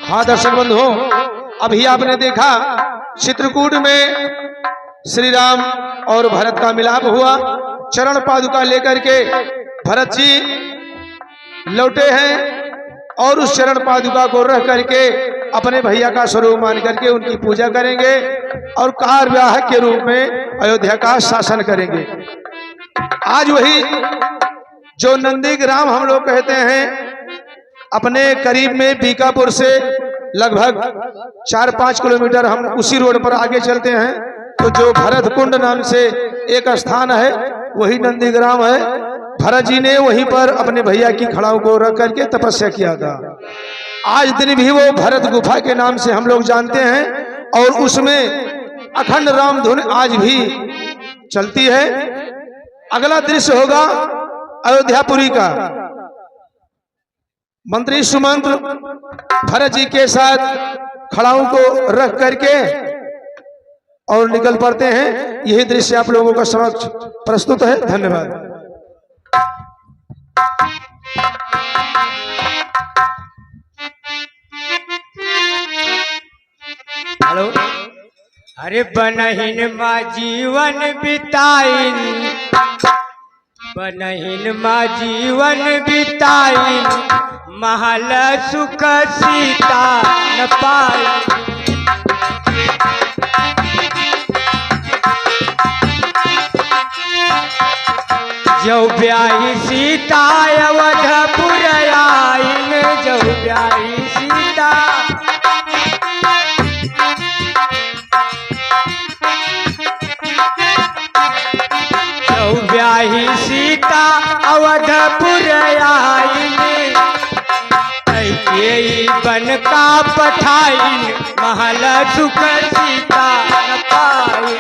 हाँ दर्शक बंधु, अभी आपने देखा चित्रकूट में श्री राम और भरत का मिलाप हुआ। चरण पादुका लेकर के भरत जी लौटे हैं और उस चरण पादुका को रख करके अपने भैया का स्वरूप मान करके उनकी पूजा करेंगे और कार्यवाहक के रूप में अयोध्या का शासन करेंगे। आज वही जो नंदीग्राम हम लोग कहते हैं, अपने करीब में बीकापुर से लगभग 4-5 किलोमीटर हम उसी रोड पर आगे चलते हैं तो जो भरत कुंड नाम से एक स्थान है वही नंदीग्राम है। भरत जी ने वहीं पर अपने भैया की खड़ाओं को रख करके तपस्या किया था। आज दिन भी वो भरत गुफा के नाम से हम लोग जानते हैं और उसमें अखंड राम धुन आज भी चलती है। अगला दृश्य होगा अयोध्यापुरी का। मंत्री सुमंत्र भरत जी के साथ खड़ाओं को रख करके और निकल पड़ते हैं। यही दृश्य आप लोगों का समक्ष प्रस्तुत है। धन्यवाद। हेलो। अरे बनहीन माँ जीवन बिताइन, बनहीन माँ जीवन बिताइन, महल सुख सीता न पाई। जो ब्याही सीता अवधपुर आइन, जो ब्याही सीता ब्याही सीता अवधपुर आइन, बन का पठाइन, महल सुख सीता न पाई।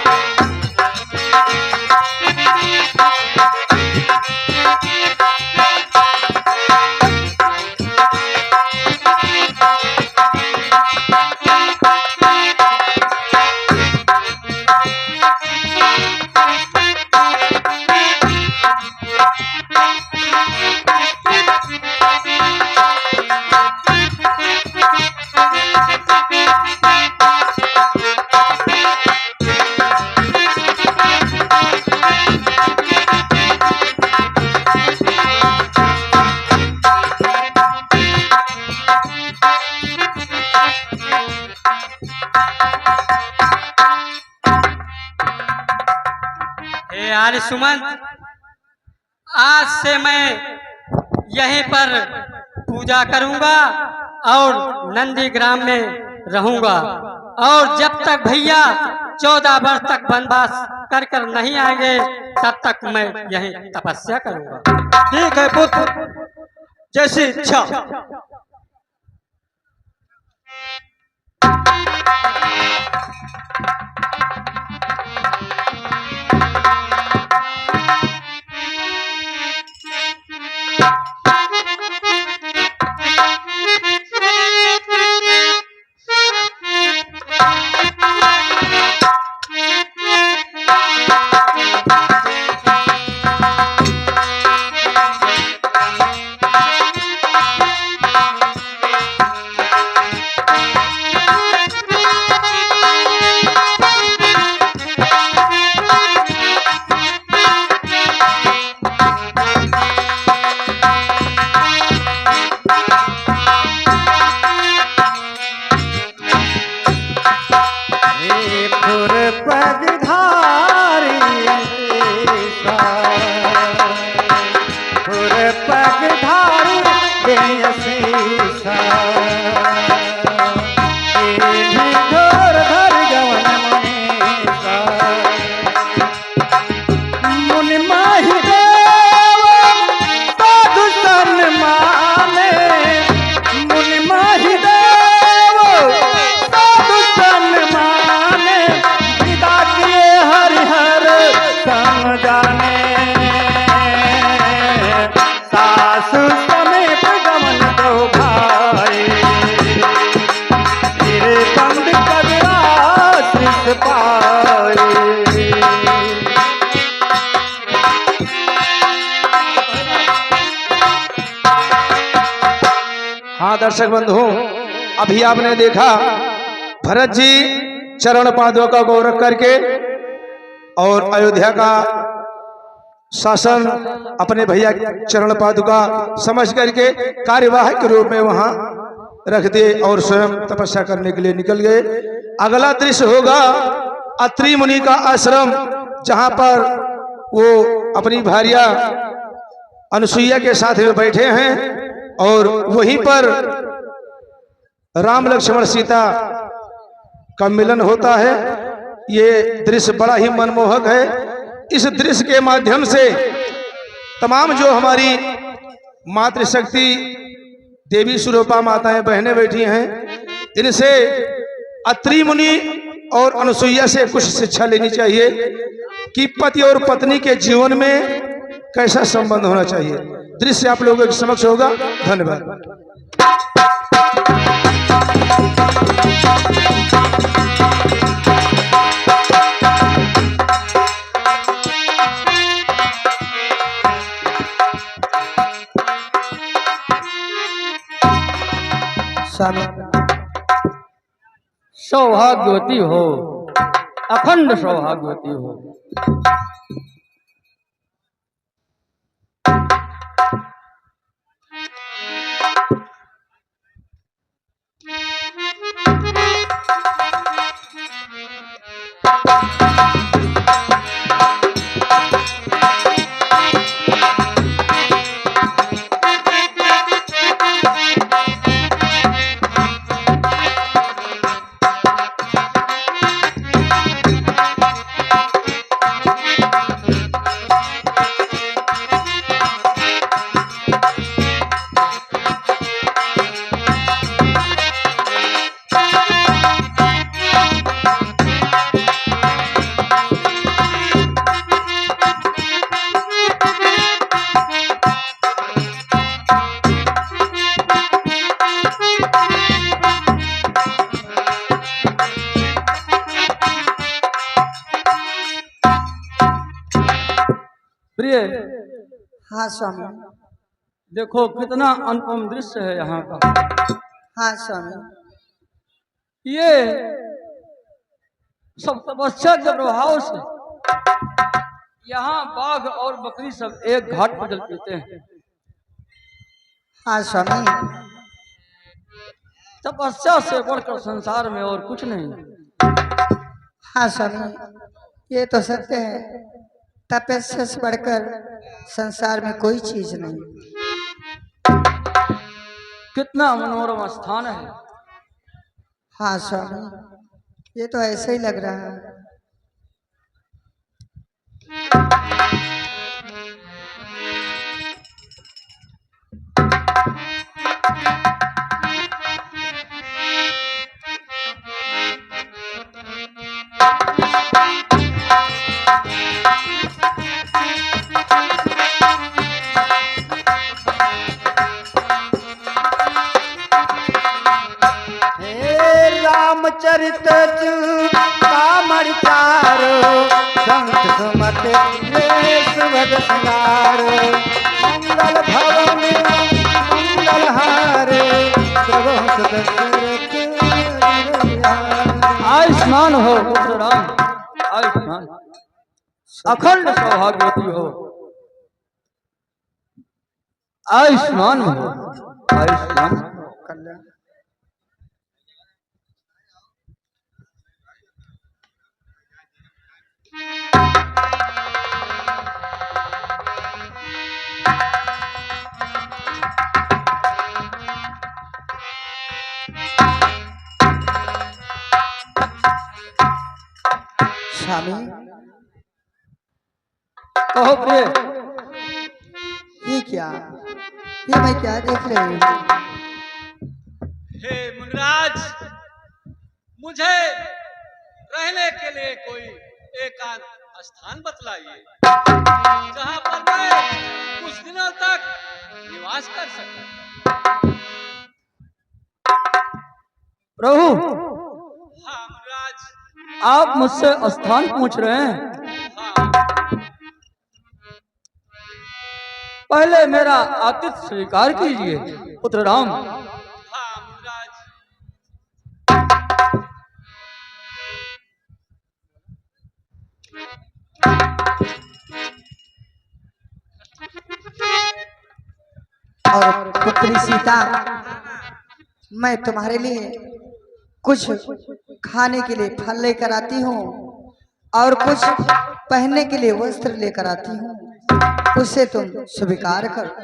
यार सुमन, आज से मैं यहीं पर पूजा करूंगा और नंदीग्राम में रहूंगा और जब तक भैया 14 वर्ष तक वनवास कर कर नहीं आएंगे तब तक मैं यहीं तपस्या करूंगा। ठीक है पुत्र, जैसी इच्छा। हाँ दर्शक बंधु, अभी आपने देखा भरत जी चरण पादुका को रख करके और अयोध्या का शासन अपने भैया चरण पादुका समझ करके कार्यवाहक के रूप में वहां रख दिए और स्वयं तपस्या करने के लिए निकल गए। अगला दृश्य होगा अत्रि मुनि का आश्रम, जहां पर वो अपनी भार्या अनुसुईया के साथ में बैठे हैं और वहीं पर राम लक्ष्मण सीता का मिलन होता है। ये दृश्य बड़ा ही मनमोहक है। इस दृश्य के माध्यम से तमाम जो हमारी मातृशक्ति देवी स्वरूपा माताएं बहनें बैठी हैं, इनसे अत्रि मुनि और अनुसुईया से कुछ शिक्षा लेनी चाहिए कि पति और पत्नी के जीवन में कैसा संबंध होना चाहिए। दृश्य आप लोगों के समक्ष होगा। धन्यवाद। स्वामी सौभाग्यवती हो, अखंड सौभाग्यवती हो। प्रिय, हाँ स्वामी। देखो कितना अनुपम दृश्य है यहाँ का। हाँ स्वामी। ये सब तपस्या के प्रभाव से यहाँ बाघ और बकरी सब एक घाट पर जल पीते हैं। हाँ स्वामी। तपस्या से बढ़कर संसार में और कुछ नहीं। हाँ स्वामी, ये तो सत्य है। तपस्या से बढ़कर संसार में कोई चीज नहीं। कितना मनोरम स्थान है। हाँ स्वामी, ये तो ऐसे ही लग रहा है। रामचरित कामड़ चारो संत सुमत सुभग सिंगारो मंगल भवन मंगल हारे आयुष्मान हो पुत्र राम, आयुष्मान, अखंड सौभाग्यवती हो, आयुष्मान हो, आयुष्मान। स्वामी, कहो प्रिय, ये क्या, ये मैं क्या देख रही हूँ? हे मुनिराज, मुझे रहने के लिए कोई एकांत स्थान बतलाइए जहां पर मैं कुछ दिनों तक निवास कर सकूं। प्रभु, हाँ मुनिराज। आप मुझसे स्थान पूछ रहे हैं? हाँ। पहले मेरा आतिथ्य स्वीकार कीजिए पुत्र राम। हाँ मुनिराज। पुत्री सीता, मैं तुम्हारे लिए कुछ खाने के लिए फल लेकर आती हूँ और कुछ पहनने के लिए वस्त्र लेकर आती हूँ, उसे तुम स्वीकार करो।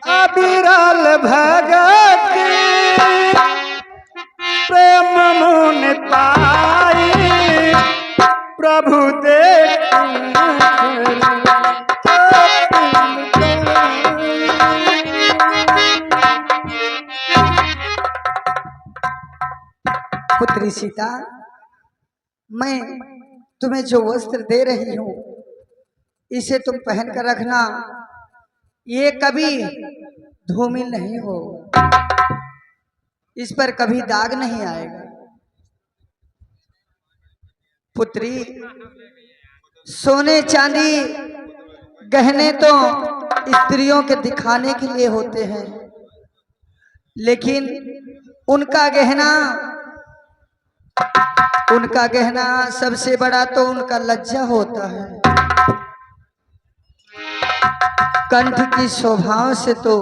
अविरल भगत प्रेम मुन पाई, प्रभु देख पुत्री सीता, मैं तुम्हें जो वस्त्र दे रही हूँ इसे तुम पहन कर रखना, ये कभी धूमिल नहीं हो, इस पर कभी दाग नहीं आएगा। पुत्री, सोने चांदी गहने तो स्त्रियों के दिखाने के लिए होते हैं, लेकिन उनका गहना सबसे बड़ा तो उनका लज्जा होता है। कंठ की शोभाओं से तो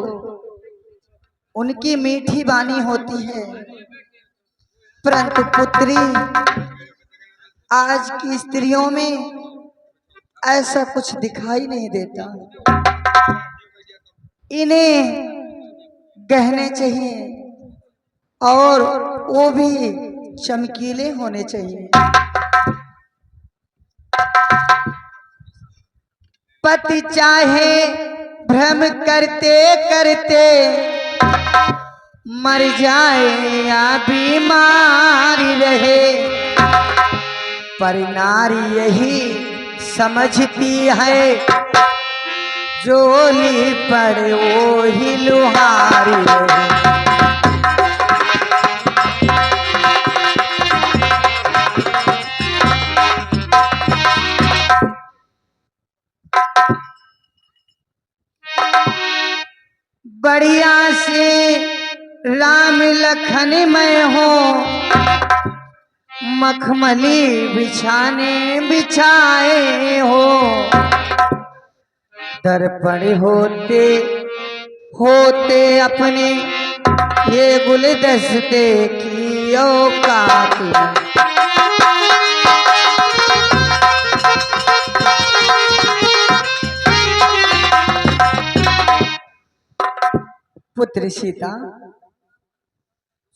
उनकी मीठी वाणी होती है, परंतु पुत्री, आज की स्त्रियों में ऐसा कुछ दिखाई नहीं देता। इन्हें गहने चाहिए और वो भी चमकीले होने चाहिए। पति चाहे भ्रम करते करते मर जाए या बीमारी रहे, पर नारी यही समझती है जोली पर वो ही लुहारी रहे। बढ़िया से राम लखन में हो, मखमली बिछाने बिछाए हो, दर्पण होते होते अपने ये गुलदस्ते की औकात। पुत्र सीता,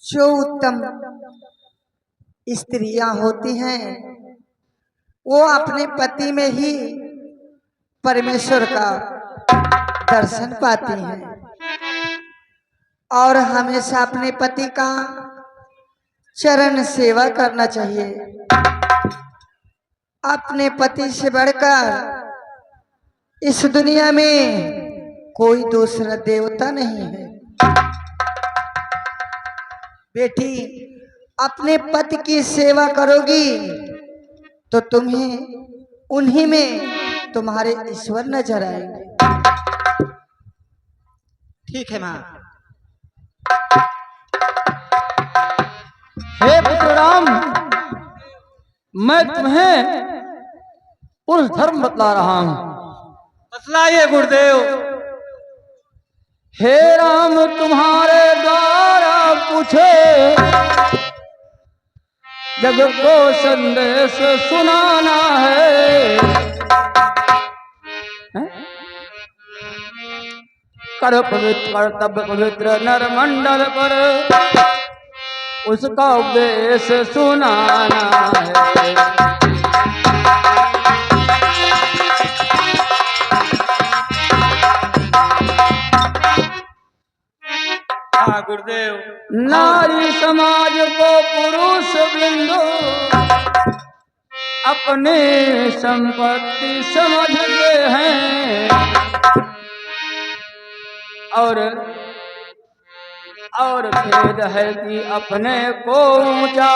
जो उत्तम स्त्रियां होती हैं वो अपने पति में ही परमेश्वर का दर्शन पाती हैं और हमेशा अपने पति का चरण सेवा करना चाहिए। अपने पति से बढ़कर इस दुनिया में कोई दूसरा देवता नहीं है। बेटी, अपने पति की सेवा करोगी तो तुम्हें उन्हीं में तुम्हारे ईश्वर नजर आएंगे। ठीक है माँ। हे पुत्र राम, मैं तुम्हें पुरुष धर्म बतला रहा हूं। बतलाइए गुरुदेव। हे राम, तुम्हारे द्वारा पूछे जग को संदेश सुनाना है। कर पवित्र कर्तव्य पवित्र नरमंडल पर उसका उपदेश सुनाना है। गुरुदेव। नारी समाज को पुरुष बिंदु अपनी संपत्ति समझते हैं और और खेद है कि अपने को ऊंचा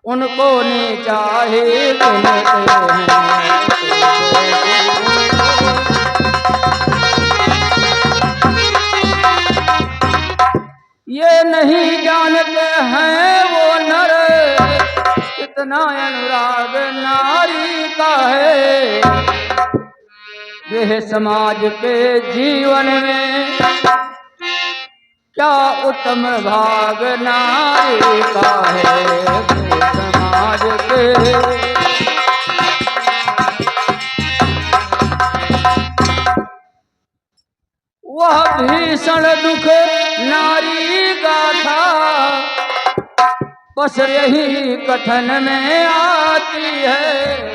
उनको नीचा ही गिनते हैं। ये नहीं जानते हैं वो नर कितना अनुराग नारी का है। यह समाज के जीवन में क्या उत्तम भाग नारी का है। समाज के वह भीषण दुख नारी का था बस यही कथन में आती है।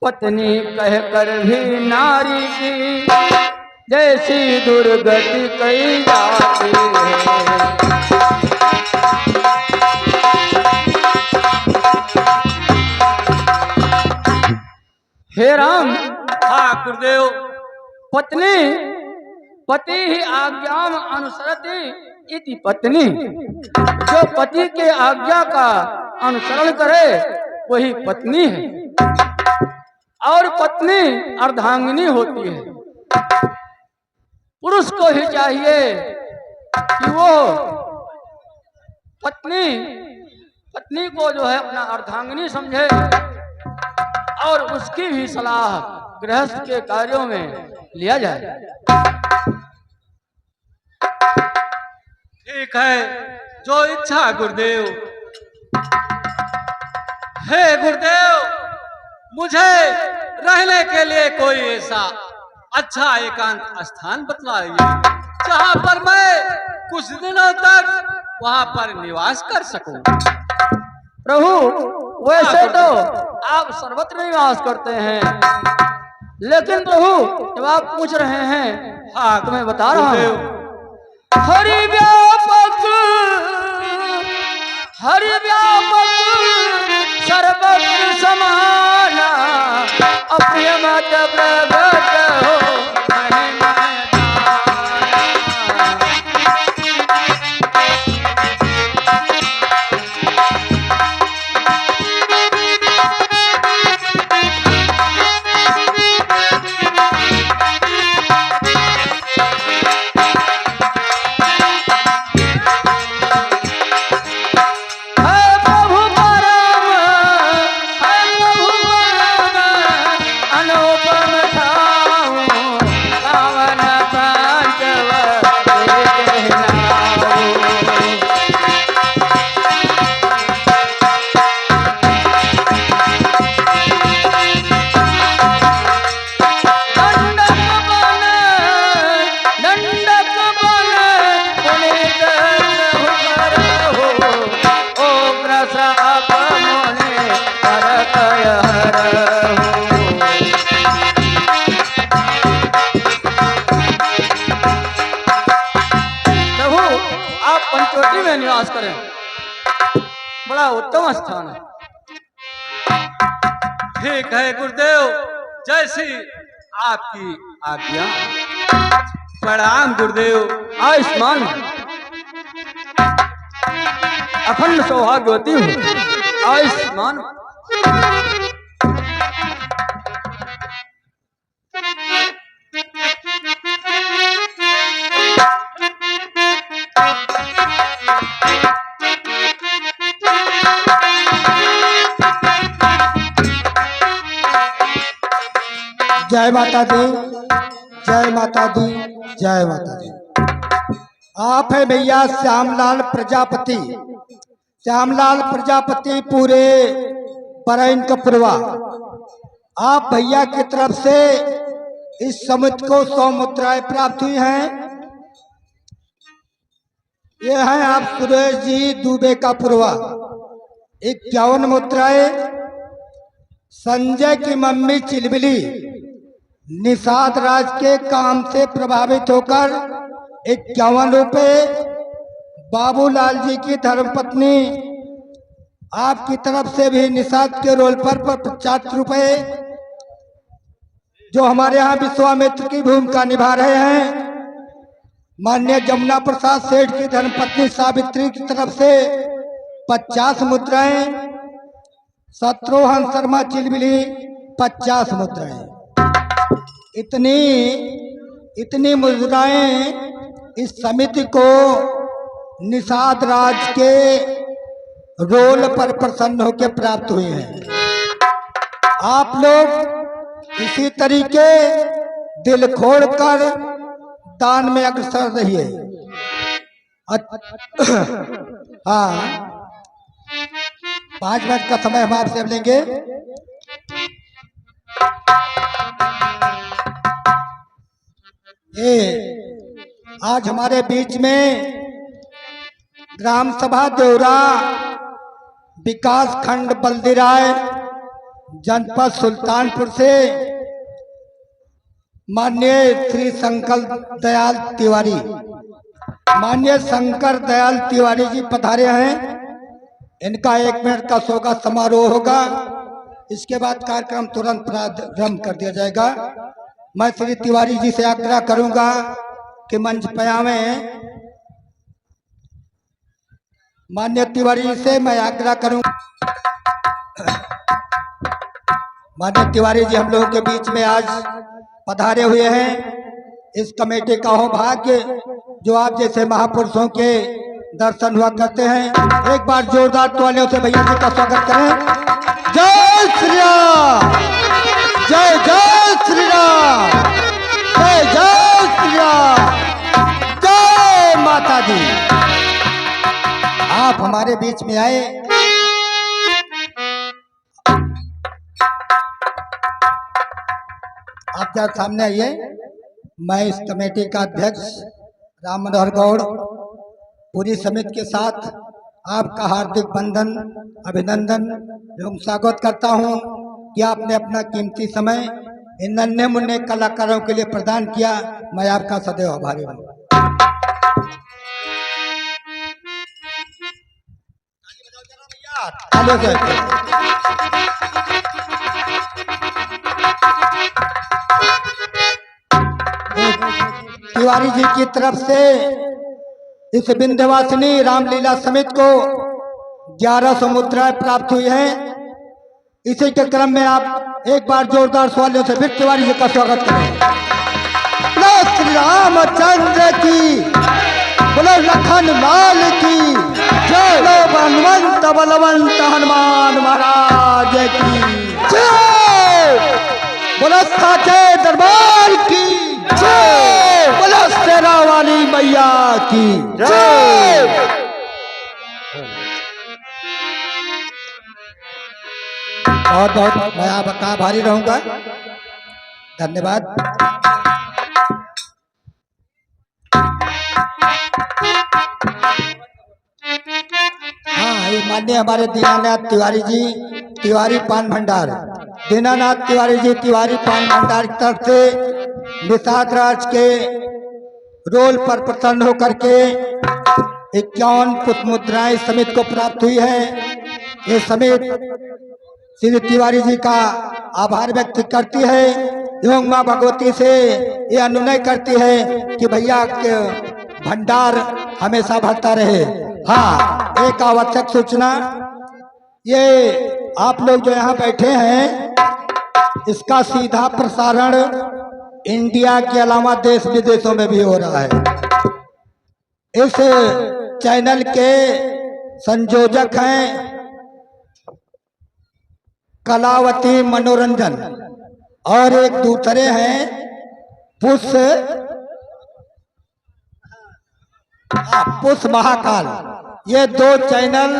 पत्नी कहकर भी नारी की जैसी दुर्गति कही जाती है। हे राम, हाँ गुरुदेव। पत्नी पति ही आज्ञाम अनुसरति इति पत्नी। जो पति के आज्ञा का अनुसरण करे वही पत्नी है। और पत्नी अर्धांगिनी होती है। पुरुष को ही चाहिए कि वो पत्नी को जो है अपना अर्धांगिनी समझे और उसकी भी सलाह गृहस्थ के कार्यों में लिया जाए। ठीक है, जो इच्छा गुरुदेव। हे गुरुदेव, मुझे रहने के लिए कोई ऐसा अच्छा एकांत स्थान बतलाइए जहाँ पर मैं कुछ दिनों तक वहाँ पर निवास कर सकूं। प्रभु, वैसे तो आप सर्वत्र निवास करते हैं, लेकिन प्रभु जब आप पूछ रहे हैं हाँ तो मैं बता रहा गुरुदेव। हूँ। हरि व्यापक सर्वत्र समाना अपने मत प्रगट हो महिमा पंचवटी में निवास करें, बड़ा उत्तम स्थान है। ठीक है गुरुदेव, जैसी आपकी आज्ञा। प्रणाम गुरुदेव। आयुष्मान अखंड सौभाग्यवती हूँ। आयुष्मान जय माता दी, जय माता दी, जय माता दी। आप है भैया श्यामलाल प्रजापति। श्यामलाल प्रजापति पूरे परैन कपुरवा। आप भैया की तरफ से इस समिति को 100 मुद्राएं प्राप्त हुई हैं। ये हैं आप सुरेश जी दुबे का पुरवा। 51 मुद्राएं। संजय की मम्मी चिलबिली निषाद राज के काम से प्रभावित होकर 51 रुपये। बाबूलाल जी की धर्मपत्नी आपकी तरफ से भी निषाद के रोल पर 50 रुपये, जो हमारे यहाँ विश्वामित्र की भूमिका निभा रहे हैं। माननीय जमुना प्रसाद सेठ की धर्मपत्नी सावित्री की तरफ से 50 मुद्राएं, शत्रुघ्न शर्मा चिलबिली 50 मुद्राएं। इतनी मुद्राएं इस समिति को निषाद राज के रोल पर प्रसन्न होकर प्राप्त हुए हैं। आप लोग इसी तरीके दिल खोलकर दान में अग्रसर रहिए। हाँ, 5 मिनट का समय हम आपसे अब लेंगे। आज हमारे बीच में ग्राम सभा देवरा विकास खंड बल्दीराय जनपद सुल्तानपुर से माननीय श्री शंकर दयाल तिवारी, माननीय शंकर दयाल तिवारी जी पधारे हैं। इनका 1 मिनट का स्वागत समारोह होगा। इसके बाद कार्यक्रम तुरंत प्रारंभ कर दिया जाएगा। मैं श्री तिवारी जी से आग्रह करूंगा कि मंच पे आवें। माननीय तिवारी जी से मैं आग्रह करूंगा। माननीय तिवारी जी हम लोगों के बीच में आज पधारे हुए हैं। इस कमेटी का हो भाग्य जो आप जैसे महापुरुषों के दर्शन हुआ करते हैं। एक बार जोरदार तालियों से भैया जी का स्वागत करें। जय श्री राम, जय जय श्री राम, जय जय श्री राम, जय माता दी। आप हमारे बीच में आए। आप जरा सामने आइए। मैं इस कमेटी का अध्यक्ष राम मनोहर गौड़ पूरी समिति के साथ आपका हार्दिक बंधन, अभिनंदन एवं स्वागत करता हूं कि आपने अपना कीमती समय इन नन्हे मुन्ने कलाकारों के लिए प्रदान किया। मैं आपका सदैव आभारी हूँ। तिवारी जी की तरफ से इस विंध्यवासिनी रामलीला समिति को 1100 मुद्राएं प्राप्त हुई हैं। इसी के क्रम में आप एक बार जोरदार स्वालियों से फिर तिवारी जी का स्वागत करें। बोलो श्री रामचंद्र की, बोलो लखन लाल की जय, बोलो बलवंत बलवंत हनुमान महाराज की जय, बोलो साचे दरबार की जय, बोलो शेरा वाली मैया की जय। बहुत बहुत मैं आपका आभारी रहूंगा। धन्यवाद। हाँ, ये माननीय हमारे दीनानाथ तिवारी जी, तिवारी पान भंडार, दीनानाथ तिवारी जी तिवारी पान भंडार की तरफ से निषाद राज के रोल पर प्रसन्न होकर के 51 पुष्प मुद्राएं समिति को प्राप्त हुई है। ये समिति श्री तिवारी जी का आभार व्यक्त करती है एवं माँ भगवती से ये अनुनय करती है कि भैया के भंडार हमेशा भरता रहे। हाँ, एक आवश्यक सूचना, ये आप लोग जो यहाँ बैठे हैं इसका सीधा प्रसारण इंडिया के अलावा देश विदेशों में भी हो रहा है। इस चैनल के संयोजक हैं कलावती मनोरंजन और एक दूसरे हैं पुष्प महाकाल। ये 2 चैनल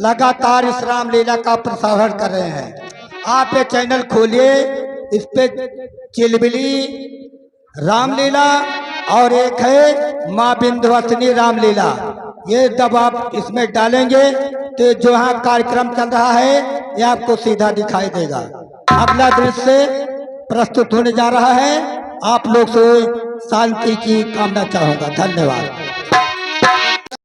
लगातार इस रामलीला का प्रसारण कर रहे हैं। आप ये चैनल खोलिए, इस पे चिलबिली रामलीला और एक है माँ विंध्यवासिनी रामलीला। ये जब आप इसमें डालेंगे तो जो यहाँ कार्यक्रम चल रहा है ये आपको सीधा दिखाई देगा। अगला दृश्य प्रस्तुत होने जा रहा है। आप लोग से शांति की कामना चाहूंगा। धन्यवाद।